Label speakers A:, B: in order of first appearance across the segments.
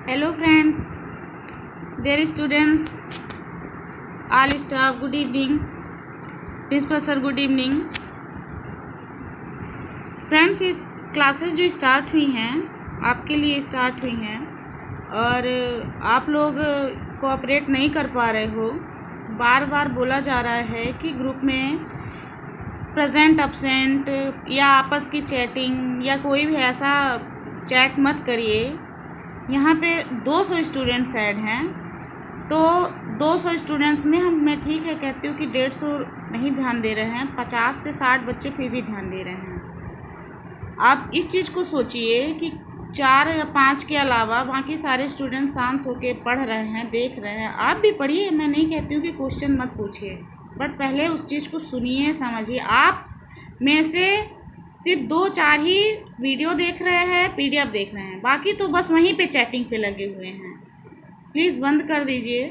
A: Hello friends, dear students, all staff, good evening. Principal sir, good evening. Friends, इस classes जो start हुई हैं आपके लिए स्टार्ट हुई हैं और आप लोग कोऑपरेट नहीं कर पा रहे हो। बार बार बोला जा रहा है कि ग्रुप में प्रेजेंट एब्सेंट या आपस की चैटिंग या कोई भी ऐसा चैट मत करिए। यहाँ पे 200 स्टूडेंट्स ऐड हैं, तो 200 स्टूडेंट्स में मैं ठीक है कहती हूँ कि 150 नहीं ध्यान दे रहे हैं, 50 से 60 बच्चे फिर भी ध्यान दे रहे हैं। आप इस चीज़ को सोचिए कि 4 या 5 के अलावा बाकी सारे स्टूडेंट शांत होकर पढ़ रहे हैं, देख रहे हैं। आप भी पढ़िए, मैं नहीं कहती हूँ कि क्वेश्चन मत पूछिए, बट पहले उस चीज़ को सुनिए, समझिए। आप में से सिर्फ 2-4 ही वीडियो देख रहे हैं, पीडीएफ देख रहे हैं, बाकी तो बस वहीं पे चैटिंग पे लगे हुए हैं। प्लीज़ बंद कर दीजिए,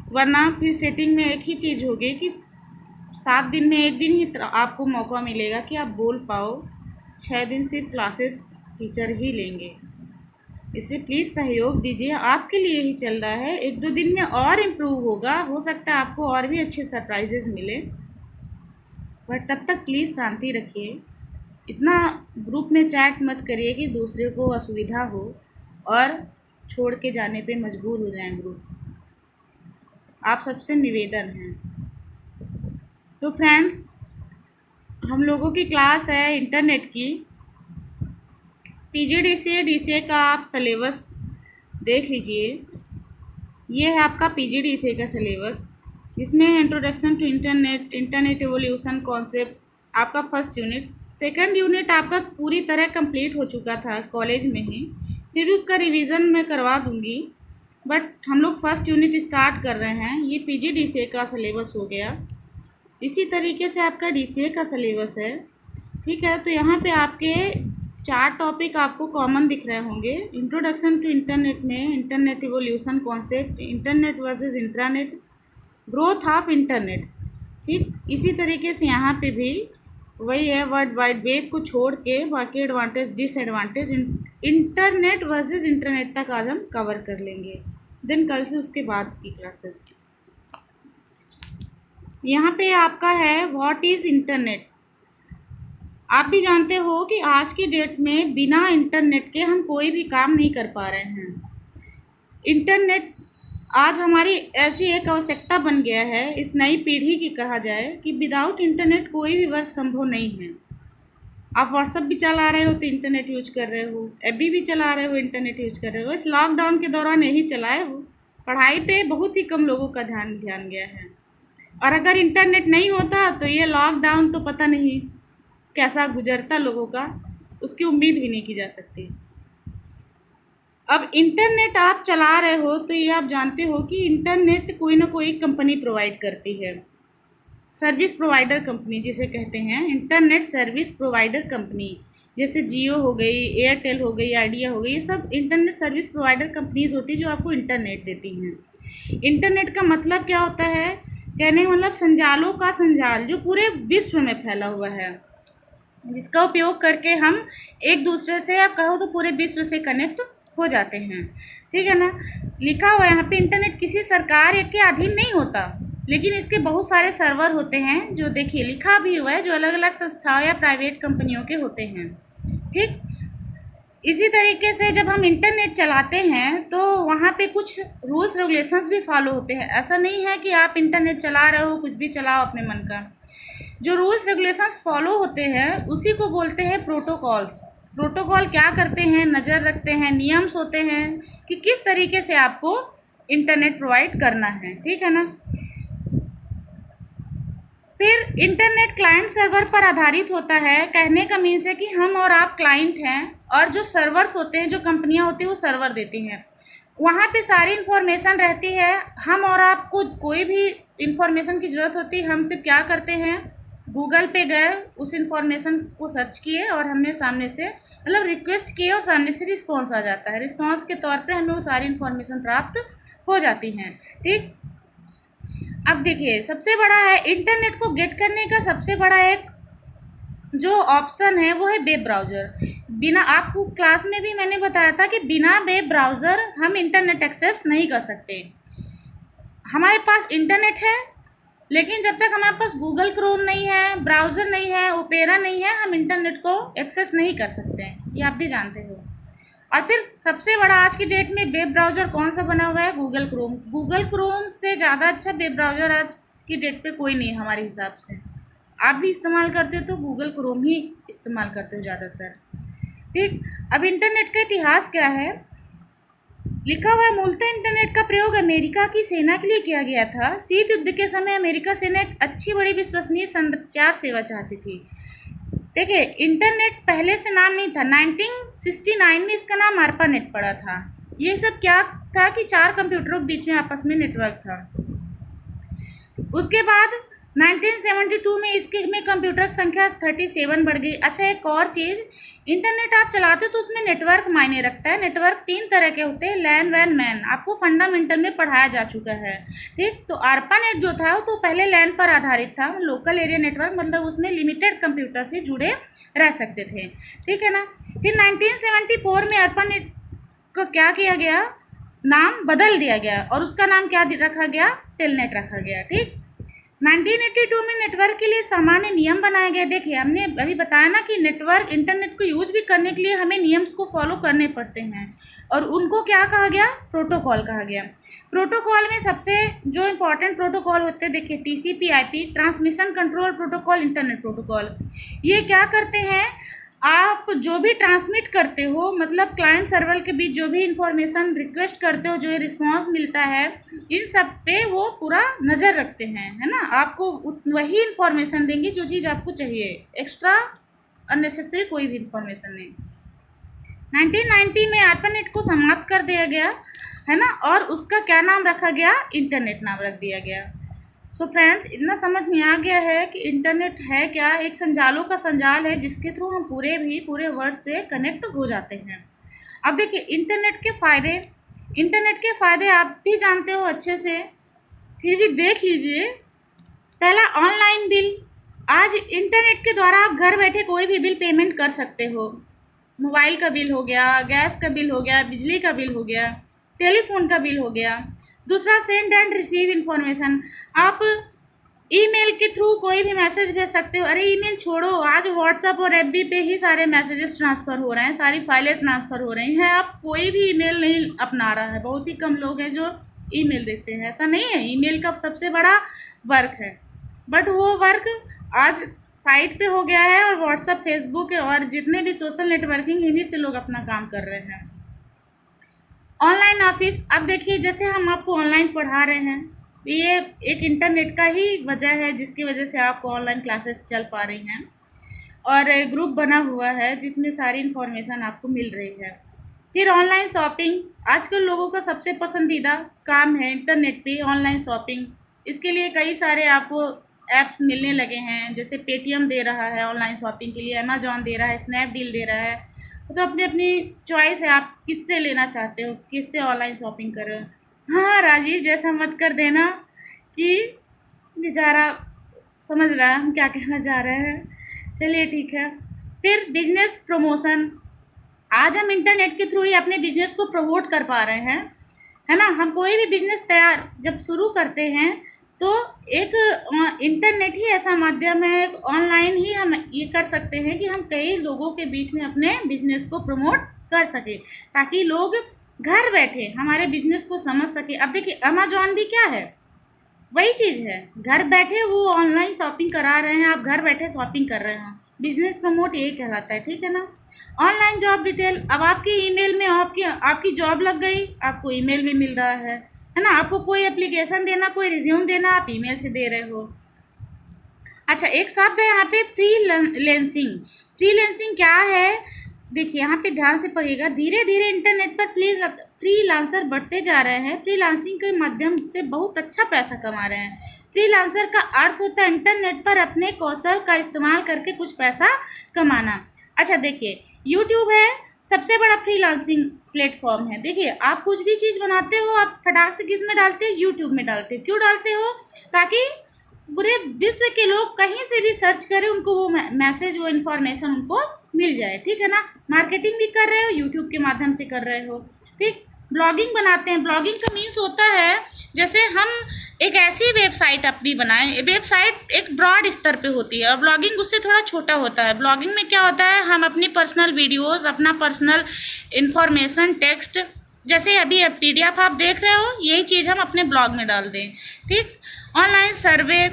A: वरना फिर सेटिंग में एक ही चीज़ होगी कि 7 दिन में 1 दिन ही आपको मौका मिलेगा कि आप बोल पाओ, 6 दिन सिर्फ क्लासेस टीचर ही लेंगे। इससे प्लीज़ सहयोग दीजिए, आपके लिए ही चल रहा है। 1-2 दिन में और इम्प्रूव होगा, हो सकता है आपको और भी अच्छे सरप्राइजेज़ मिले, बट तब तक प्लीज़ शांति रखिए। इतना ग्रुप में चैट मत करिए कि दूसरे को असुविधा हो और छोड़ के जाने पे मजबूर हो जाएं ग्रुप। आप सबसे निवेदन है। सो फ्रेंड्स, हम लोगों की क्लास है इंटरनेट की। पीजीडीसीए डीसीए का आप सिलेबस देख लीजिए। ये है आपका पीजीडीसीए का सिलेबस, जिसमें introduction to internet, internet evolution concept आपका फर्स्ट यूनिट। सेकंड यूनिट आपका पूरी तरह कंप्लीट हो चुका था कॉलेज में ही, फिर उसका रिवीजन मैं करवा दूंगी, बट हम लोग फर्स्ट यूनिट स्टार्ट कर रहे हैं। ये पीजीडीसीए का सिलेबस हो गया। इसी तरीके से आपका डीसीए का सिलेबस है, ठीक है। तो यहाँ पे आपके 4 टॉपिक आपको कॉमन दिख रहे होंगे। इंट्रोडक्शन टू इंटरनेट में internet evolution concept, internet versus intranet, growth of internet, ठीक। इसी तरीके से यहाँ पे भी वही है, वर्ल्ड वाइड वेब को छोड़ के बाकी advantage disadvantage internet versus internet तक आज हम कवर कर लेंगे। देन कल से उसके बाद की क्लासेस। यहाँ पे आपका है व्हाट इज़ इंटरनेट। आप भी जानते हो कि आज की डेट में बिना इंटरनेट के हम कोई भी काम नहीं कर पा रहे हैं। इंटरनेट आज हमारी ऐसी एक आवश्यकता बन गया है, इस नई पीढ़ी की कहा जाए, कि विदाउट इंटरनेट कोई भी वर्क संभव नहीं है। आप व्हाट्सएप भी चला रहे हो तो इंटरनेट यूज कर रहे हो, एफबी भी चला रहे हो, इंटरनेट यूज कर रहे हो। इस लॉकडाउन के दौरान यही चलाए हो। पढ़ाई पे बहुत ही कम लोगों का ध्यान गया है, और अगर इंटरनेट नहीं होता तो ये लॉकडाउन तो पता नहीं कैसा गुजरता लोगों का, उसकी उम्मीद भी नहीं की जा सकती। अब इंटरनेट आप चला रहे हो तो ये आप जानते हो कि इंटरनेट कोई ना कोई कंपनी प्रोवाइड करती है। सर्विस प्रोवाइडर कंपनी जिसे कहते हैं, इंटरनेट सर्विस प्रोवाइडर कंपनी, जैसे जियो हो गई, एयरटेल हो गई, आइडिया हो गई, ये सब इंटरनेट सर्विस प्रोवाइडर कंपनीज होती है जो आपको इंटरनेट देती हैं। इंटरनेट का मतलब क्या होता है? कहने का मतलब संजालों का संजाल जो पूरे विश्व में फैला हुआ है, जिसका उपयोग करके हम एक दूसरे से, आप कहो तो पूरे विश्व से कनेक्ट हो जाते हैं, ठीक है ना। लिखा हुआ है यहाँ पे, इंटरनेट किसी सरकार के अधीन नहीं होता, लेकिन इसके बहुत सारे सर्वर होते हैं, जो देखिए लिखा भी हुआ है, जो अलग अलग संस्थाओं या प्राइवेट कंपनियों के होते हैं, ठीक। इसी तरीके से जब हम इंटरनेट चलाते हैं तो वहाँ पे कुछ रूल्स रेगुलेशंस भी फॉलो होते हैं। ऐसा नहीं है कि आप इंटरनेट चला रहे हो कुछ भी चलाओ अपने मन का। जो रूल्स रेगुलेशंस फॉलो होते हैं उसी को बोलते हैं प्रोटोकॉल्स। प्रोटोकॉल क्या करते हैं? नज़र रखते हैं, नियम्स होते हैं कि किस तरीके से आपको इंटरनेट प्रोवाइड करना है, ठीक है ना। फिर इंटरनेट क्लाइंट सर्वर पर आधारित होता है। कहने का मीन्स है कि हम और आप क्लाइंट हैं, और जो सर्वर्स होते हैं, जो कंपनियां होती हैं, वो सर्वर देती हैं। वहाँ पे सारी इन्फॉर्मेशन रहती है। हम और आपको कोई भी इन्फॉर्मेशन की ज़रूरत होती है, हम सिर्फ क्या करते हैं, गूगल पे गए, उस इन्फॉर्मेशन को सर्च किए और हमने सामने से मतलब रिक्वेस्ट किए और सामने से रिस्पॉन्स आ जाता है। रिस्पॉन्स के तौर पे हमें वो सारी इन्फॉर्मेशन प्राप्त हो जाती हैं, ठीक। अब देखिए, सबसे बड़ा है इंटरनेट को गेट करने का सबसे बड़ा एक जो ऑप्शन है वो है वेब ब्राउज़र। बिना, आपको क्लास में भी मैंने बताया था कि बिना वेब ब्राउज़र हम इंटरनेट एक्सेस नहीं कर सकते। हमारे पास इंटरनेट है, लेकिन जब तक हमारे पास गूगल क्रोम नहीं है, ब्राउज़र नहीं है, ओपेरा नहीं है, हम इंटरनेट को एक्सेस नहीं कर सकते हैं, ये आप भी जानते हो। और फिर सबसे बड़ा आज की डेट में वेब ब्राउज़र कौन सा बना हुआ है? Google Chrome. गूगल क्रोम से ज़्यादा अच्छा वेब ब्राउज़र आज की डेट पे कोई नहीं है हमारे हिसाब से। आप भी इस्तेमाल करते हो तो गूगल क्रोम ही इस्तेमाल करते हो ज़्यादातर। ठीक, अब इंटरनेट का इतिहास क्या है? लिखा हुआ है, मूलतः इंटरनेट का प्रयोग अमेरिका की सेना के लिए किया गया था। शीत युद्ध के समय अमेरिका सेना एक अच्छी बड़ी विश्वसनीय संचार सेवा चाहती थी। देखिए, इंटरनेट पहले से नाम नहीं था। 1969 में इसका नाम ARPANET पड़ा था। ये सब क्या था कि 4 कंप्यूटरों के बीच में आपस में नेटवर्क था। उसके बाद 1972 में इसके में कंप्यूटर की संख्या 37 बढ़ गई। अच्छा, एक और चीज़, इंटरनेट आप चलाते हो तो उसमें नेटवर्क मायने रखता है। नेटवर्क 3 तरह के होते हैं, लैन, वैन, मैन। आपको फंडामेंटल में पढ़ाया जा चुका है। ठीक, तो ARPANET जो था तो पहले लैन पर आधारित था, लोकल एरिया नेटवर्क, मतलब उसमें लिमिटेड कंप्यूटर से जुड़े रह सकते थे। ठीक है ना। फिर 1974 में ARPANET को क्या किया गया, नाम बदल दिया गया और उसका नाम क्या रखा गया? टेलनेट रखा गया। ठीक, 1982 में नेटवर्क के लिए सामान्य नियम बनाए गए। देखिए, हमने अभी बताया ना कि नेटवर्क इंटरनेट को यूज भी करने के लिए हमें नियम्स को फॉलो करने पड़ते हैं, और उनको क्या कहा गया? प्रोटोकॉल कहा गया। प्रोटोकॉल में सबसे जो इम्पोर्टेंट प्रोटोकॉल होते हैं, देखिए, TCP/IP, transmission control protocol, internet protocol. ये क्या करते हैं? आप जो भी ट्रांसमिट करते हो, मतलब क्लाइंट सर्वर के बीच जो भी इंफॉर्मेशन रिक्वेस्ट करते हो, जो ये रिस्पॉन्स मिलता है, इन सब पे वो पूरा नज़र रखते हैं, है ना। आपको वही इंफॉर्मेशन देंगे जो चीज़ आपको चाहिए, एक्स्ट्रा अननेसेसरी कोई भी इंफॉर्मेशन नहीं। 1990 में ARPANET को समाप्त कर दिया गया, है ना, और उसका क्या नाम रखा गया? इंटरनेट नाम रख दिया गया। सो फ्रेंड्स, इतना समझ में आ गया है कि इंटरनेट है क्या? एक संजालों का संजाल है जिसके थ्रू हम पूरे वर्ल्ड से कनेक्ट हो जाते हैं। अब देखिए, इंटरनेट के फ़ायदे आप भी जानते हो अच्छे से, फिर भी देख लीजिए। पहला, ऑनलाइन बिल। आज इंटरनेट के द्वारा आप घर बैठे कोई भी बिल पेमेंट कर सकते हो। मोबाइल का बिल हो गया, गैस का बिल हो गया, बिजली का बिल हो गया, टेलीफोन का बिल हो गया। दूसरा, सेंड एंड रिसीव इन्फॉर्मेशन। आप ईमेल के थ्रू कोई भी मैसेज भेज सकते हो। अरे ईमेल छोड़ो, आज व्हाट्सएप और FB पे ही सारे मैसेजेस ट्रांसफ़र हो रहे हैं, सारी फाइलें ट्रांसफ़र हो रही हैं। आप कोई भी ईमेल नहीं अपना रहा है, बहुत ही कम लोग हैं जो ईमेल देखते हैं। ऐसा नहीं है, ईमेल का सबसे बड़ा वर्क है, बट वो वर्क आज साइट पे हो गया है, और व्हाट्सएप, फेसबुक और जितने भी सोशल नेटवर्किंग, इन्हीं से लोग अपना काम कर रहे हैं। Online office. अब देखिए, जैसे हम आपको ऑनलाइन पढ़ा रहे हैं, ये एक इंटरनेट का ही वजह है जिसकी वजह से आपको ऑनलाइन क्लासेस चल पा रही हैं, और ग्रुप बना हुआ है जिसमें सारी इन्फॉर्मेशन आपको मिल रही है। फिर ऑनलाइन शॉपिंग। आजकल लोगों का सबसे पसंदीदा काम है इंटरनेट पे ऑनलाइन शॉपिंग। इसके लिए कई सारे आपको ऐप्स मिलने लगे हैं, जैसे पेटीएम दे रहा है ऑनलाइन शॉपिंग के लिए, अमेजॉन दे रहा है, स्नैपडील दे रहा है। तो अपनी अपनी चॉइस है, आप किससे लेना चाहते हो, किससे ऑनलाइन शॉपिंग कर रहे हो। हाँ राजीव, जैसा मत कर देना कि बेचारा समझ रहा है हम क्या कहना चाह रहे हैं। चलिए ठीक है। फिर बिजनेस प्रमोशन। आज हम इंटरनेट के थ्रू ही अपने बिजनेस को प्रमोट कर पा रहे हैं, है ना। हम कोई भी बिजनेस जब शुरू करते हैं तो एक इंटरनेट ही ऐसा माध्यम है, ऑनलाइन ही हम ये कर सकते हैं कि हम कई लोगों के बीच में अपने बिजनेस को प्रमोट कर सकें, ताकि लोग घर बैठे हमारे बिजनेस को समझ सके। अब देखिए, अमेजॉन भी क्या है, वही चीज़ है, घर बैठे वो ऑनलाइन शॉपिंग करा रहे हैं, आप घर बैठे शॉपिंग कर रहे हैं। बिजनेस प्रमोट यही कहलाता है, ठीक है ना। Online job detail. अब आपके ईमेल में आपकी जॉब लग गई, आपको ईमेल में मिल रहा है ना। आपको कोई एप्लीकेशन देना, कोई रिज्यूम देना, आप ईमेल से दे रहे हो। अच्छा, एक शब्द है यहाँ पे, फ्रीलांसिंग। फ्रीलांसिंग क्या है? देखिए, यहाँ पे ध्यान से पढ़िएगा। धीरे धीरे इंटरनेट पर फ्रीलांसर बढ़ते जा रहे हैं, फ्रीलांसिंग के माध्यम से बहुत अच्छा पैसा कमा रहे हैं। फ्रीलांसर का अर्थ होता है इंटरनेट पर अपने कौशल का इस्तेमाल करके कुछ पैसा कमाना। अच्छा देखिए, यूट्यूब है सबसे बड़ा फ्रीलांसिंग प्लेटफॉर्म है। देखिए, आप कुछ भी चीज़ बनाते हो, आप फटाक से किस में डालते हो? यूट्यूब में डालते हो। क्यों डालते हो? ताकि पूरे विश्व के लोग कहीं से भी सर्च करें, उनको वो मैसेज, वो इन्फॉर्मेशन उनको मिल जाए, ठीक है ना। मार्केटिंग भी कर रहे हो, यूट्यूब के माध्यम से कर रहे हो, ठीक। ब्लॉगिंग बनाते हैं, ब्लॉगिंग का मीन्स होता है जैसे हम एक ऐसी वेबसाइट अपनी बनाएं। वेबसाइट एक ब्रॉड स्तर पे होती है और ब्लॉगिंग उससे थोड़ा छोटा होता है। ब्लॉगिंग में क्या होता है, हम अपनी पर्सनल वीडियोस, अपना पर्सनल इंफॉर्मेशन, टेक्स्ट, जैसे अभी अब PDF आप देख रहे हो, यही चीज़ हम अपने ब्लॉग में डाल दें, ठीक। ऑनलाइन सर्वे,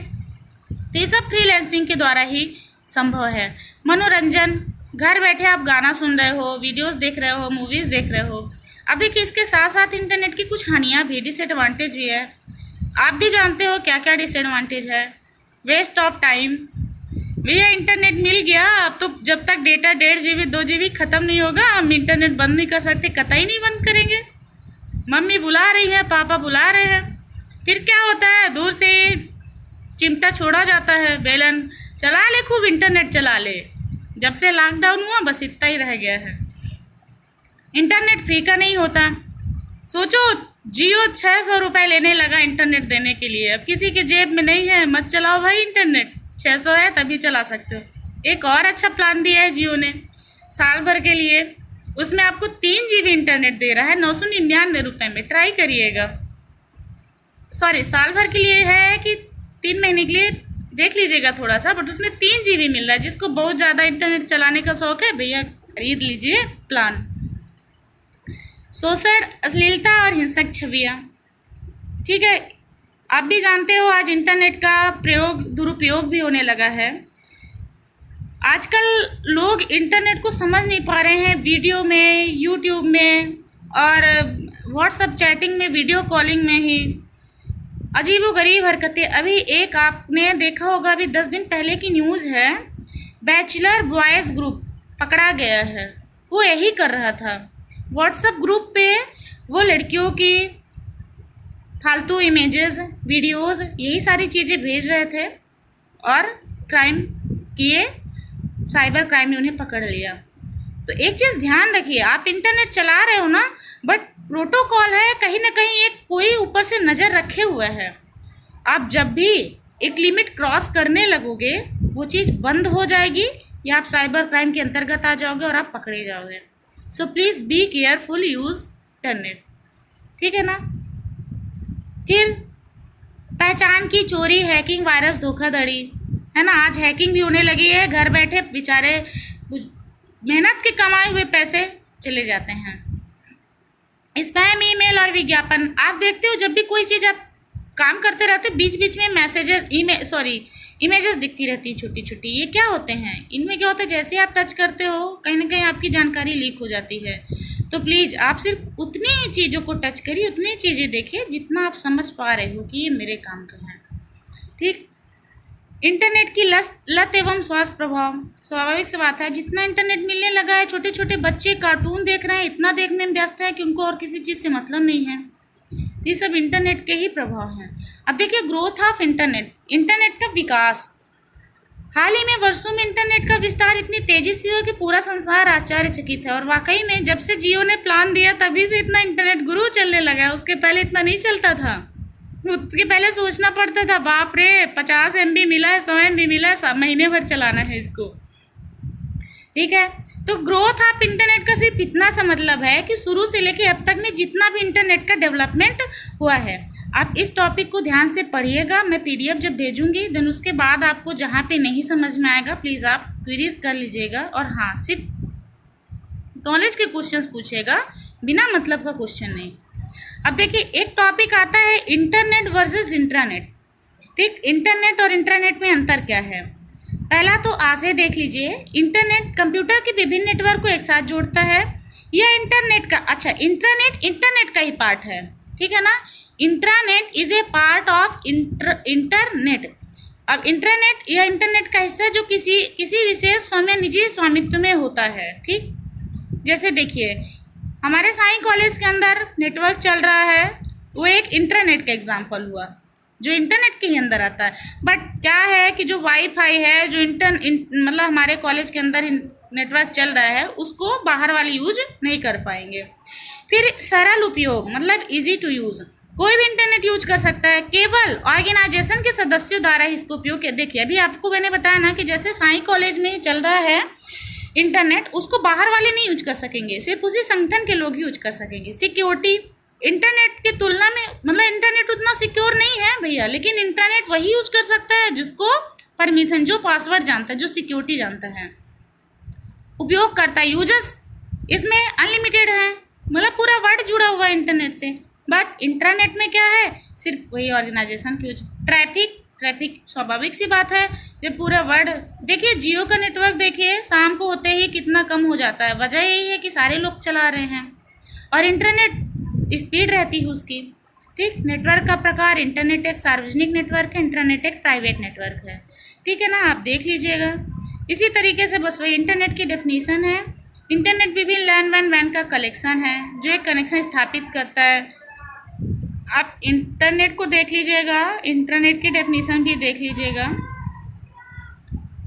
A: तो ये सब फ्रीलैंसिंग के द्वारा ही संभव है। मनोरंजन, घर बैठे आप गाना सुन रहे हो, वीडियोस देख रहे हो, मूवीज़ देख रहे हो। अब देखिए, इसके साथ साथ इंटरनेट की कुछ हानियाँ भी, डिसएडवांटेज भी है। आप भी जानते हो क्या क्या डिसएडवांटेज है। वेस्ट ऑफ टाइम, भैया इंटरनेट मिल गया, अब तो जब तक डेटा 1.5 GB 2 GB ख़त्म नहीं होगा हम इंटरनेट बंद नहीं कर सकते, कतई नहीं बंद करेंगे। मम्मी बुला रही है, पापा बुला रहे हैं, फिर क्या होता है, दूर से चिमटा छोड़ा जाता है, बेलन चला ले, खूब इंटरनेट चला ले। जब से लॉकडाउन हुआ बस इतना ही रह गया है। इंटरनेट फ्री का नहीं होता। सोचो, जियो 600 रुपये लेने लगा इंटरनेट देने के लिए। अब किसी के जेब में नहीं है, मत चलाओ भाई इंटरनेट, 600 है तभी चला सकते हो। एक और अच्छा प्लान दिया है जियो ने साल भर के लिए, उसमें आपको 3 GB इंटरनेट दे रहा है 999 रुपये में, ट्राई करिएगा। सॉरी, साल भर के लिए है कि 3 महीने के लिए, देख लीजिएगा थोड़ा सा, बट उसमें 3 GB मिल रहा है। जिसको बहुत ज़्यादा इंटरनेट चलाने का शौक है भैया, खरीद लीजिए प्लान। शोषण, अश्लीलता और हिंसक छवियाँ, ठीक है। आप भी जानते हो आज इंटरनेट का दुरुपयोग भी होने लगा है। आजकल लोग इंटरनेट को समझ नहीं पा रहे हैं। वीडियो में, यूट्यूब में और व्हाट्सएप चैटिंग में, वीडियो कॉलिंग में ही अजीबोगरीब हरकतें। अभी एक आपने देखा होगा, अभी 10 दिन पहले की न्यूज़ है, बैचलर बॉयज़ ग्रुप पकड़ा गया है। वो यही कर रहा था, व्हाट्सएप ग्रुप पे वो लड़कियों की फालतू इमेजेस, वीडियोस, यही सारी चीज़ें भेज रहे थे और क्राइम किए, साइबर क्राइम ने उन्हें पकड़ लिया। तो एक चीज़ ध्यान रखिए, आप इंटरनेट चला रहे हो ना, बट प्रोटोकॉल है, कहीं ना कहीं एक कोई ऊपर से नज़र रखे हुए है। आप जब भी एक लिमिट क्रॉस करने लगोगे वो चीज़ बंद हो जाएगी या आप साइबर क्राइम के अंतर्गत आ जाओगे और आप पकड़े जाओगे। So please be careful, use internet, ठीक है ना। फिर पहचान की चोरी, हैकिंग, वायरस, धोखाधड़ी, है ना। आज हैकिंग भी होने लगी है, घर बैठे बेचारे मेहनत के कमाए हुए पैसे चले जाते हैं। स्पैम ईमेल और विज्ञापन, आप देखते हो जब भी कोई चीज़ आप काम करते रहते हो, बीच बीच में इमेजेस दिखती रहती है छोटी छोटी। ये क्या होते हैं, इनमें क्या होता है, जैसे आप टच करते हो कहीं ना कहीं आपकी जानकारी लीक हो जाती है। तो प्लीज़ आप सिर्फ उतनी ही चीज़ों को टच करिए, उतनी ही चीज़ें देखिए जितना आप समझ पा रहे हो कि ये मेरे काम का है, ठीक। इंटरनेट की लत एवं स्वास्थ्य प्रभाव, स्वाभाविक सी बात है, जितना इंटरनेट मिलने लगा है, छोटे छोटे बच्चे कार्टून देख रहे हैं, इतना देखने में व्यस्त है कि उनको और किसी चीज़ से मतलब नहीं है। ये सब इंटरनेट के ही प्रभाव हैं। अब देखिए, ग्रोथ ऑफ इंटरनेट, इंटरनेट का विकास, हाल ही में वर्षों में इंटरनेट का विस्तार इतनी तेजी से हुआ कि पूरा संसार आश्चर्यचकित है। और वाकई में जब से जियो ने प्लान दिया तभी से इतना इंटरनेट गुरु चलने लगा है, उसके पहले इतना नहीं चलता था। उसके पहले सोचना पड़ता था, बाप रे 50 MB मिला है, 100 MB मिला है, महीने भर चलाना है इसको, ठीक है। तो ग्रोथ ऑफ इंटरनेट का सिर्फ इतना सा मतलब है कि शुरू से लेके अब तक में जितना भी इंटरनेट का डेवलपमेंट हुआ है। आप इस टॉपिक को ध्यान से पढ़िएगा, मैं PDF जब भेजूंगी देन उसके बाद आपको जहाँ पे नहीं समझ में आएगा प्लीज़ आप क्वेरीज कर लीजिएगा। और हाँ, सिर्फ नॉलेज के क्वेश्चंस पूछेगा, बिना मतलब का क्वेश्चन नहीं। अब देखिए, एक टॉपिक आता है इंटरनेट वर्सेस इंट्रानेट, ठीक। इंटरनेट और इंटरनेट में अंतर क्या है, पहला तो आगे देख लीजिए। इंटरनेट कंप्यूटर के विभिन्न नेटवर्क को एक साथ जोड़ता है। यह इंटरनेट का, अच्छा, इंटरनेट का ही पार्ट है, ठीक है ना। Intranet is a part of internet. अब इंटरनेट यह इंटरनेट का हिस्सा है जो किसी विशेष फर्म या निजी स्वामित्व में होता है, ठीक। जैसे देखिए, हमारे साईं कॉलेज के अंदर नेटवर्क चल रहा है, वो एक इंटरनेट का एग्जाम्पल हुआ जो इंटरनेट के ही अंदर आता है। बट क्या है कि जो वाईफाई है, जो मतलब हमारे कॉलेज के अंदर नेटवर्क चल रहा है, उसको बाहर वाले यूज नहीं कर पाएंगे। फिर सरल उपयोग, मतलब इजी टू यूज़, कोई भी इंटरनेट यूज कर सकता है, केवल ऑर्गेनाइजेशन के सदस्यों द्वारा इसको उपयोग किया। देखिए, अभी आपको मैंने बताया ना कि जैसे साईं कॉलेज में चल रहा है इंटरनेट उसको बाहर वाले नहीं यूज कर सकेंगे, सिर्फ उसी संगठन के लोग ही यूज कर सकेंगे। सिक्योरिटी, इंटरनेट की तुलना में मतलब इंटरनेट उतना सिक्योर नहीं है भैया, लेकिन इंटरनेट वही यूज कर सकता है जिसको परमिशन, जो पासवर्ड जानता है, जो सिक्योरिटी जानता है। उपयोग करता है, यूजर्स इसमें अनलिमिटेड है, मतलब पूरा वर्ल्ड जुड़ा हुआ है इंटरनेट से। बट इंटरनेट में क्या है, सिर्फ वही ऑर्गेनाइजेशन की यूज। ट्रैफिक स्वाभाविक सी बात है, ये पूरा वर्ल्ड, देखिए जियो का नेटवर्क देखिए शाम को होते ही कितना कम हो जाता है। वजह यही है कि सारे लोग चला रहे हैं और इंटरनेट स्पीड रहती है उसकी। ठीक, नेटवर्क का प्रकार, इंटरनेट एक सार्वजनिक नेटवर्क है, इंटरनेट एक प्राइवेट नेटवर्क है। ठीक है ना, आप देख लीजिएगा। इसी तरीके से बस वही इंटरनेट की डेफिनीशन है। इंटरनेट विभिन्न लैंड वैन का कलेक्शन है जो एक कनेक्शन स्थापित करता है। आप इंटरनेट को देख लीजिएगा, इंटरनेट की डेफिनीशन भी देख लीजिएगा।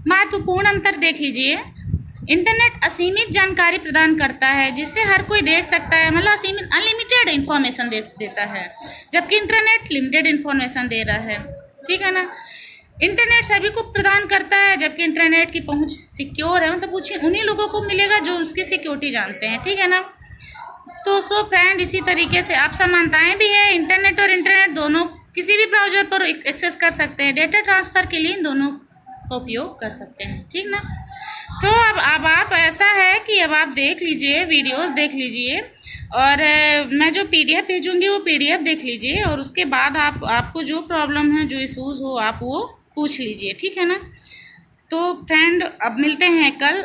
A: महत्वपूर्ण अंतर देख लीजिए। इंटरनेट असीमित जानकारी प्रदान करता है जिससे हर कोई देख सकता है, मतलब असीमित अनलिमिटेड इंफॉर्मेशन देता है, जबकि इंटरनेट लिमिटेड इंफॉर्मेशन दे रहा है। ठीक है ना, इंटरनेट सभी को प्रदान करता है जबकि इंटरनेट की पहुंच सिक्योर है, मतलब उन्हीं लोगों को मिलेगा जो उसकी सिक्योरिटी जानते हैं। ठीक है ना, तो सो फ्रेंड इसी तरीके से आप समानताएं भी है, इंटरनेट और इंटरनेट दोनों किसी भी ब्राउज़र पर एक्सेस कर सकते हैं। डेटा ट्रांसफ़र के लिए इन दोनों का उपयोग कर सकते हैं। ठीक ना, तो अब आप ऐसा है कि अब आप देख लीजिए, वीडियोस देख लीजिए और मैं जो PDF भेजूंगी वो PDF देख लीजिए और उसके बाद आपको जो प्रॉब्लम है, जो इशूज़ हो, आप वो पूछ लीजिए। ठीक है ना, तो फ्रेंड अब मिलते हैं कल।